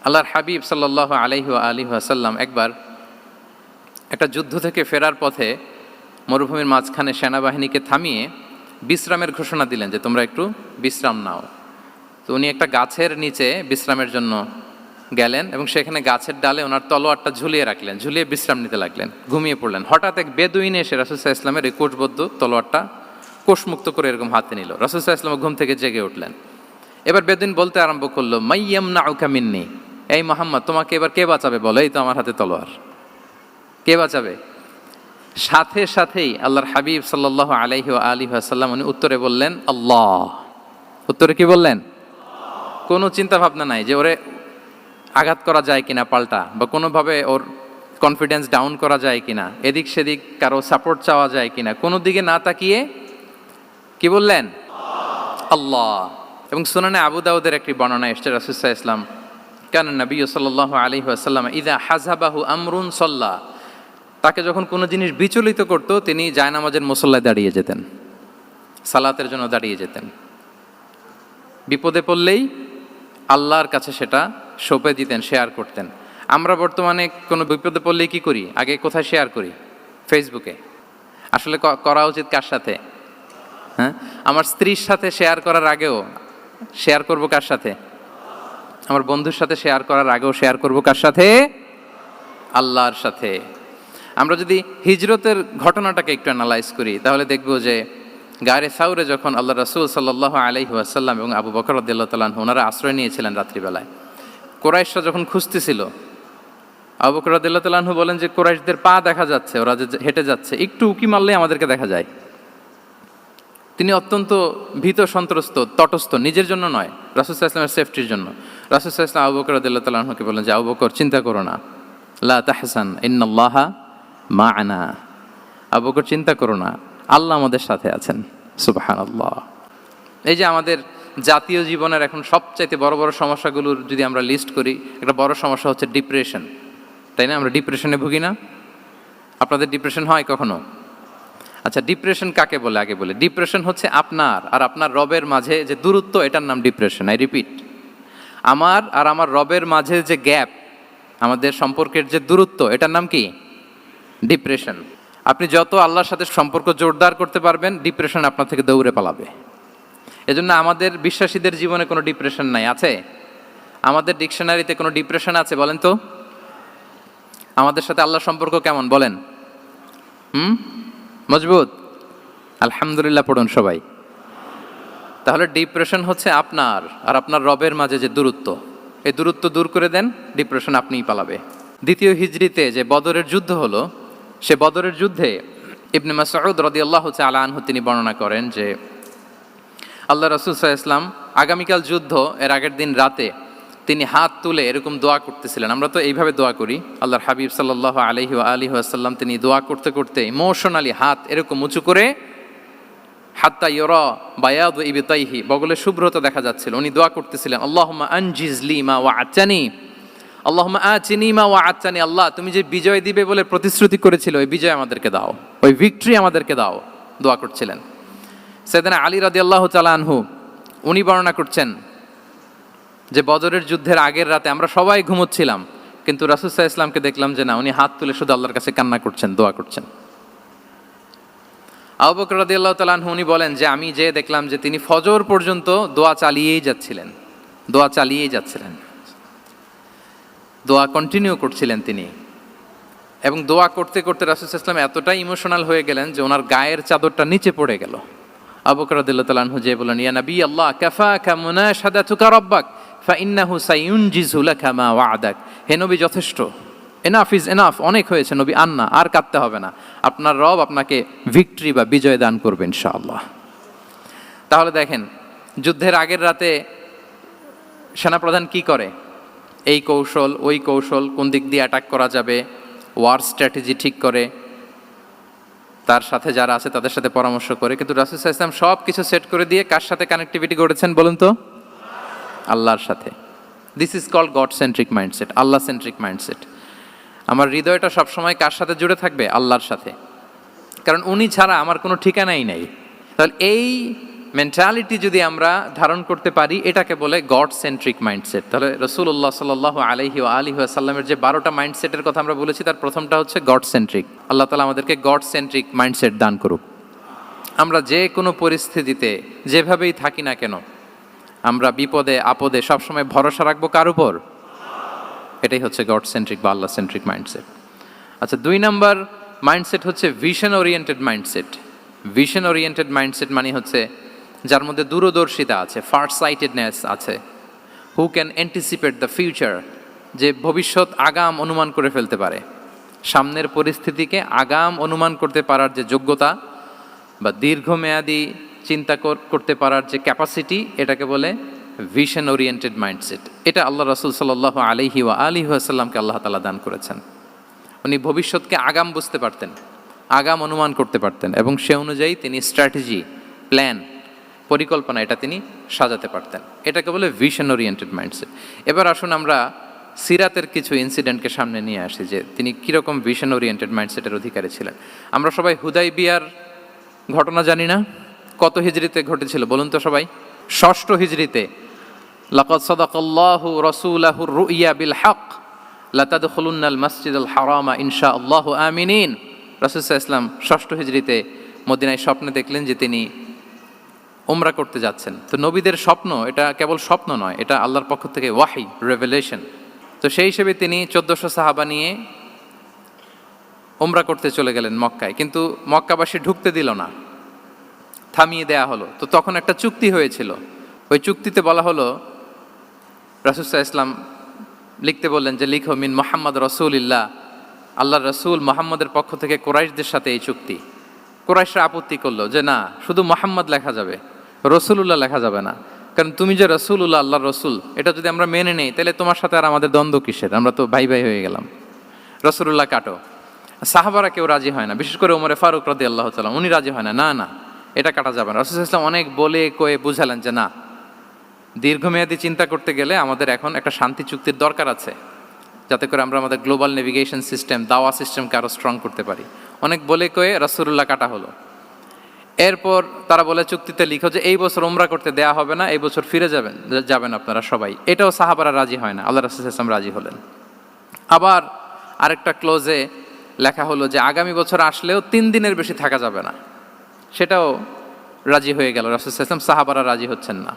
আল্লাহর হাবিব সাল্লাল্লাহু আলাইহি ওয়া আলিহি ওয়াসাল্লাম একবার একটা যুদ্ধ থেকে ফেরার পথে মরুভূমির মাঝখানে সেনাবাহিনীকে থামিয়ে বিশ্রামের ঘোষণা দিলেন যে তোমরা একটু বিশ্রাম নাও। তো উনি একটা গাছের নিচে বিশ্রামের জন্য গেলেন এবং সেখানে গাছের ডালে ওনার তলোয়ারটা ঝুলিয়ে রাখলেন, ঝুলিয়ে বিশ্রাম নিতে লাগলেন, ঘুমিয়ে পড়লেন। হঠাৎ এক বেদুইন এসে রাসূল সাল্লাল্লাহু আলাইহি ওয়াসাল্লামের এই কোষবদ্ধ তলোয়ারটা কোষমুক্ত করে এরকম হাতে নিল। রাসূল সাল্লাল্লাহু আলাইহি ওয়াসাল্লাম ঘুম থেকে জেগে উঠলেন। এবার বেদুইন বলতে আরম্ভ করলো, মাইয়ামনাউকা মিন্নি, এই মুহাম্মদ তোমাকে এবার কে বাঁচাবে বলো, এই তো আমার হাতে তলোয়ার, কে বাঁচাবে? সাথে সাথেই আল্লাহর হাবিব সাল্লাল্লাহু আলাইহি ওয়া আলিহি ওয়াসাল্লাম উনি উত্তরে বললেন আল্লাহ। উত্তরে কি বললেন? কোনো চিন্তা ভাবনা নাই যে ওরে আঘাত করা যায় কিনা পাল্টা, বা কোনোভাবে ওর কনফিডেন্স ডাউন করা যায় কিনা, এদিক সেদিক কারো সাপোর্ট চাওয়া যায় কিনা, কোনো দিকে না তাকিয়ে কি বললেন? আল্লাহ। এবং সুনানে আবু দাউদের একটি বর্ণনা এসেছে, রাসূল সাল্লাল্লাহু আলাইহি ওয়াসাল্লাম কানা নবী সাল্লাল্লাহু আলাইহি ওয়াসাল্লাম ইযা হাযাবাহু আমরুন সাল্লা, তাকে যখন কোনো জিনিস বিচলিত করত তিনি জায়নামাজের মুসল্লায় দাঁড়িয়ে যেতেন, সালাতের জন্য দাঁড়িয়ে যেতেন। বিপদে পড়লেই আল্লাহর কাছে সেটা সঁপে দিতেন, শেয়ার করতেন। আমরা বর্তমানে কোনো বিপদে পড়লেই কি করি? আগে কোথায় শেয়ার করি? ফেসবুকে। আসলে করা উচিত কার সাথে? হ্যাঁ, আমার স্ত্রীর সাথে শেয়ার করার আগেও শেয়ার করব কার সাথে? আমার বন্ধুর সাথে শেয়ার করার আগেও শেয়ার করব কার সাথে? আল্লাহর সাথে। আমরা যদি হিজরতের ঘটনাটাকে একটু অ্যানালাইজ করি তাহলে দেখব যে গারে সাউরে যখন আল্লাহ রাসূল সাল্লাল্লাহু আলাইহি ওয়াসাল্লাম এবং আবু বকর রাদিয়াল্লাহু তাআলা আনহু ওনারা আশ্রয় নিয়েছিলেন রাত্রিবেলায়, কুরাইশরা যখন খুঁজতেছিল, আবু বকর রাদিয়াল্লাহু তাআলা আনহু বলেন যে কুরাইশদের পা দেখা যাচ্ছে, ওরা যে হেঁটে যাচ্ছে, একটু উকি মারলেই আমাদেরকে দেখা যায়। তিনি অত্যন্ত ভীত সন্ত্রস্ত, তটস্থ, নিজের জন্য নয়, রাসূল সাল্লাল্লাহু আলাইহি ওয়াসাল্লামের সেফটির জন্য। রাসূল সাল্লাল্লাহু আলাইহি ওয়াসাল্লাম আবু বকর রাদিয়াল্লাহু তাআলা আনহুকে বলেন যে আবু বকর চিন্তা করো না, লা তাহসান ইন্নাল্লাহা মা'ানা, আবু বকর চিন্তা করো না, আল্লাহ আমাদের সাথে আছেন। সুবহানাল্লাহ। এই যে আমাদের জাতীয় জীবনের এখন সবচাইতে বড় বড় সমস্যাগুলোর যদি আমরা লিস্ট করি, একটা বড় সমস্যা হচ্ছে ডিপ্রেশন, তাই না? আমরা ডিপ্রেশনে ভুগি না? আপনাদের ডিপ্রেশন হয় কখনো? আচ্ছা, ডিপ্রেশন কাকে বলে আগে বলে। ডিপ্রেশন হচ্ছে আপনার আর আপনার রবের মাঝে যে দূরত্ব, এটার নাম ডিপ্রেশন। আই রিপিট, আমার আর আমার রবের মাঝে যে গ্যাপ, আমাদের সম্পর্কের যে দূরত্ব, এটার নাম কি? ডিপ্রেশন। আপনি যত আল্লাহর সাথে সম্পর্ক জোরদার করতে পারবেন, ডিপ্রেশন আপনার থেকে দৌড়ে পালাবে। এজন্য আমাদের বিশ্বাসীদের জীবনে কোনো ডিপ্রেশন নাই। আছে? আমাদের ডিকশনারিতে কোনো ডিপ্রেশন আছে বলেন তো? আমাদের সাথে আল্লাহর সম্পর্ক কেমন বলেন? মজবুত? আলহামদুলিল্লাহ পড়ুন সবাই। তাহলে ডিপ্রেশন হচ্ছে আপনার আর আপনার রবের মাঝে যে দূরত্ব, এই দূরত্ব দূর করে দেন, ডিপ্রেশন আপনিই পালাবে। দ্বিতীয় হিজরিতে যে বদরের যুদ্ধ হলো, সে বদরের যুদ্ধে ইবনে মাসউদ রাদিয়াল্লাহু তাআলা আনহু তিনি বর্ণনা করেন যে আল্লাহ রাসূল সাল্লাল্লাহু আলাইহি ওয়াসাল্লাম আগামীকাল যুদ্ধ, এর আগের দিন রাতে তিনি হাত তুলে এরকম দোয়া করতেছিলেন। আমরা তো এইভাবে দোয়া করি। আল্লাহর হাবিব সাল্লাল্লাহু আলাইহি ওয়া আলিহি ওয়াসাল্লাম তিনি দোয়া করতে করতে ইমোশনালি হাত এরকম উঁচু করে, হাত্তা ইউরা বায়াদু ইবতাইহি, বগলে শুভ্রতা দেখা যাচ্ছিল, উনি দোয়া করতেছিলেন আল্লাহুম্মা আনজিজ লি মা ওয়া'আতানি, আল্লাহুম্মা আতিনি মা ওয়া'আতানি, আল্লাহ তুমি যে বিজয় দিবে বলে প্রতিশ্রুতি করেছিলে, ওই বিজয় আমাদেরকে দাও, ওই ভিক্টরি আমাদেরকে দাও, দোয়া করছিলেন। সাইয়েদনা আলী রাদিয়াল্লাহু তাআলা আনহু উনি বর্ণনা করছেন যে বদরের যুদ্ধের আগের রাতে আমরা সবাই ঘুমোচ্ছিলাম, কিন্তু রাসূল সাল্লাল্লাহু আলাইহি ওয়াসাল্লামকে দেখলাম যে না, উনি হাত তুলে শুধু আল্লাহর কাছে কান্না করছেন, দোয়া করছেন। আবু বকর রাদিয়াল্লাহু তাআলা আনহু উনি বলেন যে আমি যে দেখলাম যে তিনি ফজর পর্যন্ত দোয়া চালিয়েই যাচ্ছিলেন, দোয়া চালিয়েই যাচ্ছিলেন, দোয়া কন্টিনিউ করছিলেন তিনি। এবং দোয়া করতে করতে রাসূল সাল্লাল্লাহু আলাইহি ওয়াসাল্লাম এতটাই ইমোশনাল হয়ে গেলেন যে ওনার গায়ের চাদরটা নিচে পড়ে গেল। আবু বকর রাদিয়াল্লাহু তাআলা আনহু যে বলেন, ইয়া নবী আল্লাহ কাফাকা মুনাশাদাতুকা রাব্বাক ফাইন্নাহু সায়ুনজিজু লাকা মা ওয়া'দাক, হে নবী যথেষ্ট, এনাফ ইজ এনাফ, অনেক হয়েছে নবী, আন্না, আর কাঁদতে হবে না, আপনার রব আপনাকে ভিক্টরি বা বিজয় দান করবে ইনশাআল্লাহ। তাহলে দেখেন, যুদ্ধের আগের রাতে সেনাপ্রধান কি করে? এই কৌশল, ওই কৌশল, কোন দিক দিয়ে অ্যাটাক করা যাবে, ওয়ার স্ট্র্যাটেজি ঠিক করে, তার সাথে যারা আছে তাদের সাথে পরামর্শ করে। কিন্তু রাসূল সাল্লাল্লাহু আলাইহি ওয়াসাল্লাম সব কিছু সেট করে দিয়ে কার সাথে কানেক্টিভিটি করেছেন বলুন তো? আল্লাহর সাথে। This is called God centric mindset, Allah centric mindset. আমার হৃদয়টা সবসময় কার সাথে জুড়ে থাকবে? আল্লাহর সাথে, কারণ উনি ছাড়া আমার কোনো ঠিকানাই নাই। তাহলে এই মেন্টালিটি যদি আমরা ধারণ করতে পারি, এটাকে বলে গড সেন্ট্রিক মাইন্ডসেট। তাহলে রাসূলুল্লাহ সাল্লাল্লাহু আলাইহি ওয়া আলিহি ওয়াসাল্লামের যে 12টা মাইন্ডসেটের কথা আমরা বলেছি, তার প্রথমটা হচ্ছে গড সেন্ট্রিক। আল্লাহ তাআলা আমাদেরকে গড সেন্ট্রিক মাইন্ডসেট দান করুক। আমরা যে কোনো পরিস্থিতিতে যেভাবেই থাকি না কেন, আমরা বিপদে আপদে সবসময় ভরসা রাখবো কার উপর? এটাই হচ্ছে গড সেন্ট্রিক বা আল্লাহ সেন্ট্রিক মাইন্ডসেট। আচ্ছা, 2 নাম্বার মাইন্ডসেট হচ্ছে vision oriented mindset. Vision oriented mindset মানে হচ্ছে যার মধ্যে দূরদর্শিতা আছে, ফার সাইটেডনেস আছে, who can anticipate the future, যে ভবিষ্যৎ আগাম অনুমান করে ফেলতে পারে, সামনের পরিস্থিতিকে আগাম অনুমান করতে পারার যে যোগ্যতা বা দীর্ঘমেয়াদী চিন্তা করতে পারার যে ক্যাপাসিটি, এটাকে বলে ভিশন ওরিয়েন্টেড মাইন্ডসেট। এটা আল্লাহ রাসূল সাল্লাল্লাহু আলাইহি ওয়া আলিহি ওয়াসাল্লামকে আল্লাহ তাআলা দান করেছেন। উনি ভবিষ্যৎকে আগাম বুঝতে পারতেন, আগাম অনুমান করতে পারতেন, এবং সে অনুযায়ী তিনি স্ট্র্যাটেজি, প্ল্যান, পরিকল্পনা এটা তিনি সাজাতে পারতেন। এটাকে বলে ভিশন ওরিয়েন্টেড মাইন্ডসেট। এবার আসুন আমরা সিরাতের কিছু ইনসিডেন্টকে সামনে নিয়ে আসি যে তিনি কীরকম ভিশন ওরিয়েন্টেড মাইন্ডসেটের অধিকারী ছিলেন। আমরা সবাই হুদাইবিয়ার ঘটনা জানি না? কত হিজরিতে ঘটেছিল বলুন তো সবাই? 6ষ্ঠ হিজরিতে। লাকাদ সাদাকাল্লাহু রাসূলাহুর রুইয়া বিল হক লাতাদখুলুন্নাল মাসজিদাল হারামা ইনশাআল্লাহু আমিনিন। রাসূল সাল্লাল্লাহু আলাইহি ওয়াসাল্লাম 6ষ্ঠ হিজরিতে মদিনায় স্বপ্নে দেখলেন যে তিনি উমরা করতে যাচ্ছেন। তো নবীদের স্বপ্ন এটা কেবল স্বপ্ন নয়, এটা আল্লাহর পক্ষ থেকে ওয়াহি, রেভেলেশন। তো সেই হিসেবে তিনি 1400 সাহাবা নিয়ে উমরা করতে চলে গেলেন মক্কায়, কিন্তু মক্কাবাসী ঢুকতে দিল না, থামিয়ে দেয়া হলো। তো তখন একটা চুক্তি হয়েছিল, ওই চুক্তিতে বলা হলো, রাসূল সাল্লাল্লাহু আলাইহি ওয়াসাল্লাম লিখতে বললেন যে লিখো মিন মুহাম্মদ রাসূলিল্লাহ, আল্লাহর রাসূল মুহাম্মদের পক্ষ থেকে কুরাইশদের সাথে এই চুক্তি। কুরাইশরা আপত্তি করলো যে না, শুধু মুহাম্মদ লেখা যাবে, রসুলুল্লাহ লেখা যাবে না, কারণ তুমি যে রসুলুল্লাহ, আল্লাহর রসুল, এটা যদি আমরা মেনে নেই তাহলে তোমার সাথে আর আমাদের দ্বন্দ্ব কিসের, আমরা তো ভাই ভাই হয়ে গেলাম, রসুলুল্লাহ কাটো। সাহাবারা কেউ রাজি হয় না, বিশেষ করে ওমরে ফারুক রাদিয়াল্লাহু তাআলা, উনি রাজি হয় না, না না এটা কাটা যাবে না। রাসূল সাল্লাল্লাহু আলাইহি ওয়াসাল্লাম অনেক বলে কয়ে বুঝালেন যে না, দীর্ঘমেয়াদী চিন্তা করতে গেলে আমাদের এখন একটা শান্তি চুক্তির দরকার আছে, যাতে করে আমরা আমাদের গ্লোবাল নেভিগেশন সিস্টেম, দাওয়া সিস্টেমকে আরও স্ট্রং করতে পারি। অনেক বলে কয়ে রাসূলুল্লাহ কাটা হলো। এরপর তারা বলে চুক্তিতে লিখো যে এই বছর উমরা করতে দেয়া হবে না, এই বছর ফিরে যাবেন আপনারা সবাই। এটাও সাহাবারা রাজি হয় না, আল্লাহ রাসূল সাল্লাল্লাহু আলাইহি ওয়াসাল্লাম রাজি হলেন। আবার আরেকটা ক্লোজে লেখা হলো যে আগামী বছর আসলেও 3 দিনের বেশি থাকা যাবে না, সেটাও রাজি হয়ে গেল রাসূল সাল্লাল্লাহু আলাইহি ওয়াসাল্লাম, সাহাবারা রাজি হচ্ছেন না।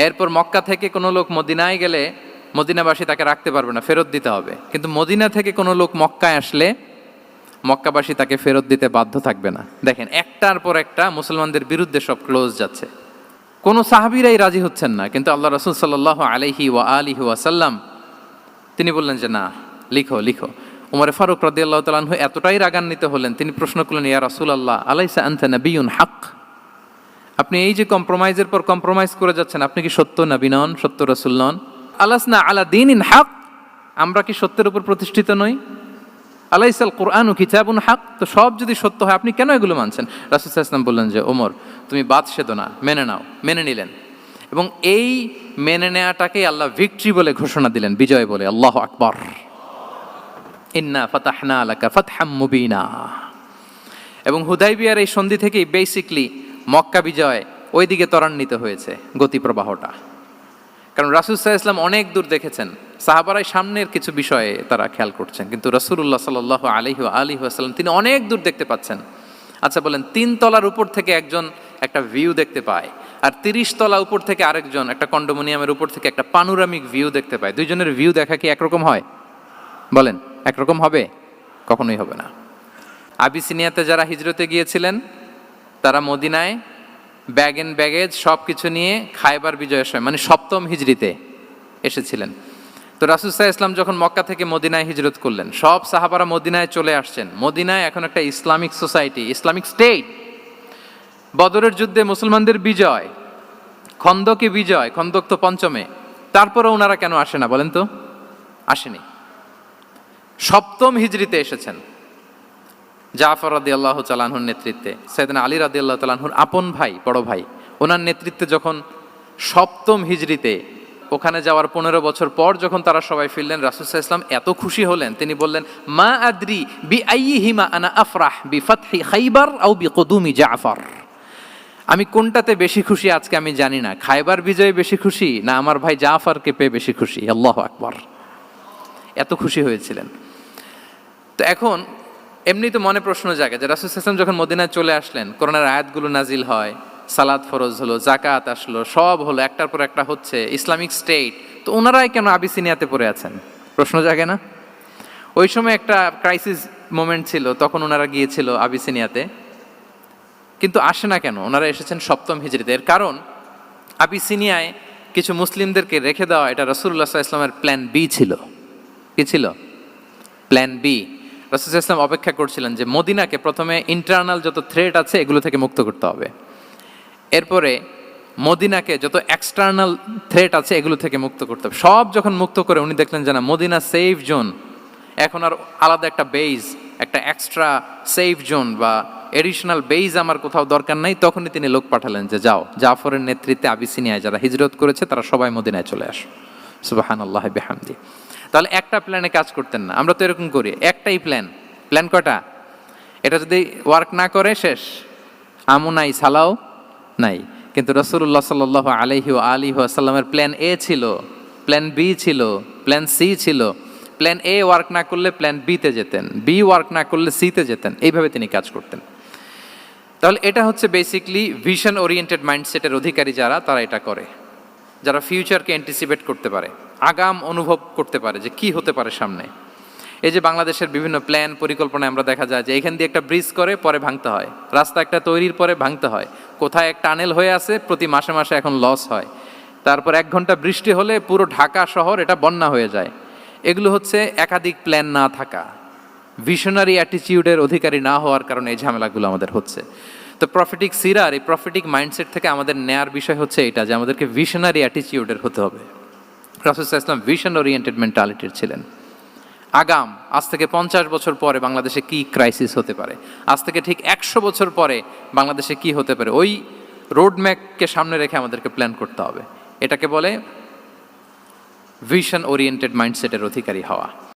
এরপর মক্কা থেকে কোনো লোক মদিনায় গেলে মদিনাবাসী তাকে রাখতে পারবে না, ফেরত দিতে হবে। কিন্তু মদিনা থেকে কোনো লোক মক্কায় আসলে মক্কাবাসী তাকে ফেরত দিতে বাধ্য থাকবে না। দেখেন, একটার পর একটা মুসলমানদের বিরুদ্ধে সব ক্লোজ যাচ্ছে, কোনো সাহাবীরাই রাজি হচ্ছেন না। কিন্তু আল্লাহ রাসূল সাল্লাল্লাহু আলাইহি ওয়া আলিহি ওয়াসাল্লাম তিনি বললেন যে না, লিখো লিখো। উমর ফারুক রাদিয়াল্লাহু তাআলা আনহু এতটাই রাগান্বিত হলেন, তিনি প্রশ্ন করলেন, ইয়া রাসূলুল্লাহ, আলাইসা আনতা নাবিয়্যুন হক, আপনি এই যে কম্প্রোমাইজের পর কম্প্রোমাইজ করে যাচ্ছেন, আপনি কি সত্য নবী নন, সত্য রাসূল নন? আলাসনা আলা দীনিন হক, আমরা কি সত্যের উপর প্রতিষ্ঠিত নই? আলাইসাল কুরআনু কিতাবুন হক, তো সব যদি সত্য হয় আপনি কেন এগুলো মানছেন? রাসূল সাল্লাল্লাহু আলাইহি ওয়াসাল্লাম বললেন যে ওমর, তুমি বাদশেদো না, মেনে নাও। মেনে নিলেন, এবং এই মেনে নেওয়াটাকেই আল্লাহ ভিক্টরি বলে ঘোষণা দিলেন, বিজয় বলে। আল্লাহু আকবার। ইন্না ফাতাহনা লাকা ফাতহাম মুবিনা। এবং হুদাইবিয়ার এই সন্ধি থেকেই বেসিকলি মক্কা বিজয় ওইদিকে ত্বরান্বিত হয়েছে গতি প্রবাহটা। কারণ রাসূল সাল্লাল্লাহু আলাইহি ওয়াসাল্লাম অনেক দূর দেখেছেন, সাহাবারাই সামনের কিছু বিষয়ে তারা খেয়াল করছেন, কিন্তু রাসূলুল্লাহ সাল্লাল্লাহু আলাইহি ওয়া আলিহি ওয়াসাল্লাম তিনি অনেক দূর দেখতে পাচ্ছেন। আচ্ছা বলেন, 3 তলার উপর থেকে একজন একটা ভিউ দেখতে পায়, আর 30 তলা উপর থেকে আরেকজন একটা কন্ডোমিনিয়ামের উপর থেকে একটা পানোরামিক ভিউ দেখতে পায়, দুইজনের ভিউ দেখা কি একরকম হয়? বলেন, একরকম হবে? কখনোই হবে না। আবিসিনিয়াতে যারা হিজরতে গিয়েছিলেন তারা মদিনায় ব্যাগ এন্ড ব্যাগেজ সব কিছু নিয়ে খায়বার বিজয়ের সময়, মানে 7ম হিজরিতে এসেছিলেন। তো রাসূল সাল্লাল্লাহু আলাইহি ওয়াসাল্লাম যখন মক্কা থেকে মদিনায় হিজরত করলেন, সব সাহাবারা মদিনায় চলে আসছেন। মদিনায় এখন একটা ইসলামিক সোসাইটি, ইসলামিক স্টেট। বদরের যুদ্ধে মুসলমানদের বিজয়, খন্দকে বিজয়, খন্দক তো 5মে, তারপরে ওনারা কেন আসে না বলেন তো? আসেনি। 7ম হিজরিতে এসেছেন, জাফর রাদিয়াল্লাহু তাআলা আনহুর নেতৃত্বে, সাইয়েদনা আলী রাদিয়াল্লাহু তাআলা আনহুর আপন ভাই, বড় ভাই, ওনার নেতৃত্বে যখন 7ম হিজরিতে ওখানে যাওয়ার 15 বছর পর যখন তারা সবাই ফিরলেন, রাসূল সাল্লাল্লাহু আলাইহি ওয়াসাল্লাম এত খুশি হলেন, তিনি বললেন, মা আদরি বি আইয়িহিমা আনা আফরাহ বি ফাতহি খাইবার আও বি কুদুমি জাফর। আমি কোনটাতে বেশি খুশি আজকে আমি জানি না, খায়বার বিজয়ে বেশি খুশি না আমার ভাই জাফরকে পেয়ে বেশি খুশি। আল্লাহু আকবার, এত খুশি হয়েছিলেন। তো এখন এমনি তো মনে প্রশ্ন জাগে যে রাসূল সাল্লাল্লাহু আলাইহি ওয়াসাল্লাম যখন মদিনায় চলে আসলেন, কোরআনের আয়াতগুলো নাজিল হয়, সালাত ফরজ হলো, জাকাত আসলো, সব হলো, একটার পর একটা হচ্ছে, ইসলামিক স্টেট, তো ওনারাই কেন আবিসিনিয়াতে পড়ে আছেন? প্রশ্ন জাগে না? ওই সময় একটা ক্রাইসিস মোমেন্ট ছিল, তখন ওনারা গিয়েছিল আবিসিনিয়াতে, কিন্তু আসে না কেন? ওনারা এসেছেন সপ্তম হিজরিতে। এর কারণ আবিসিনিয়ায় কিছু মুসলিমদেরকে রেখে দেওয়া, এটা রাসূলুল্লাহ সাল্লাল্লাহু আলাইহি ওয়াসাল্লামের প্ল্যান বি ছিল। কি ছিল? Plan B. রাসূল সাল্লাল্লাহু আলাইহি ওয়াসাল্লাম অপেক্ষা করছিলেন যে মদিনাকে প্রথমে ইন্টারনাল যত থ্রেট আছে এগুলো থেকে মুক্ত করতে হবে, এরপরে মদিনাকে যত এক্সটার্নাল থ্রেট আছে এগুলো থেকে মুক্ত করতে হবে। সব যখন মুক্ত করে উনি দেখলেন যে না, মদিনা সেফ জোন, এখন আর আলাদা একটা বেইজ, একটা এক্সট্রা সেফ জোন বা এডিশনাল বেইজ আমার কোথাও দরকার নাই, তখনই তিনি লোক পাঠালেন যে যাও, জাফরের নেতৃত্বে আবিসিনিয়ায় যারা হিজরত করেছে তারা সবাই মদিনায় চলে আসো। সুবহানাল্লাহ বিহামদি। তাহলে একটা প্ল্যানে কাজ করতেন না, আমরা তো এরকম করি, একটাই প্ল্যান। প্ল্যান কটা? এটা যদি ওয়ার্ক না করে শেষ, আমু নাই সালাও নাই। কিন্তু রাসূলুল্লাহ সাল্লাল্লাহু আলাইহি ওয়াসাল্লামের প্ল্যান এ ছিল, প্ল্যান বি ছিল, প্ল্যান সি ছিল। প্ল্যান এ ওয়ার্ক না করলে প্ল্যান বিতে যেতেন, বি ওয়ার্ক না করলে সিতে যেতেন, এইভাবে তিনি কাজ করতেন। তাহলে এটা হচ্ছে বেসিকলি ভিশন ওরিয়েন্টেড মাইন্ডসেটের অধিকারী যারা, তারা এটা করে, যারা ফিউচারকে অ্যান্টিসিপেট করতে পারে, আগাম অনুভব করতে পারে যে কি হতে পারে সামনে। এই যে বাংলাদেশের বিভিন্ন প্ল্যান পরিকল্পনায় আমরা দেখা যায় যে এখান দিয়ে একটা ব্রিজ করে পরে ভাঙতে হয়, রাস্তা একটা তৈরির পরে ভাঙতে হয়, কোথায় এক টানেল হয়ে আছে প্রতি মাসে মাসে এখন লস হয়, তারপর 1 ঘন্টা বৃষ্টি হলে পুরো ঢাকা শহর এটা বন্যা হয়ে যায়। এগুলো হচ্ছে একাধিক প্ল্যান না থাকা, ভিশনারি অ্যাটিটিউডের অধিকারী না হওয়ার কারণে এই ঝামেলাগুলো আমাদের হচ্ছে। তো প্রফেটিক সিরার এই প্রফেটিক মাইন্ডসেট থেকে আমাদের নেয়ার বিষয় হচ্ছে এটা, যে আমাদেরকে ভিশনারি অ্যাটিটিউডের হতে হবে। রাসূল সাল্লাল্লাহু আলাইহি ওয়াসাল্লাম ভিশন ওরিয়েন্টেড মেন্টালিটির ছিলেন। আগাম, আজ থেকে 50 বছর পরে বাংলাদেশে কি ক্রাইসিস হতে পারে, আজ থেকে ঠিক 100 বছর পরে বাংলাদেশে কি হতে পারে, ওই রোডম্যাপকে সামনে রেখে আমাদেরকে প্ল্যান করতে হবে। এটাকে বলে ভিশন ওরিয়েন্টেড মাইন্ডসেটের অধিকারী হওয়া।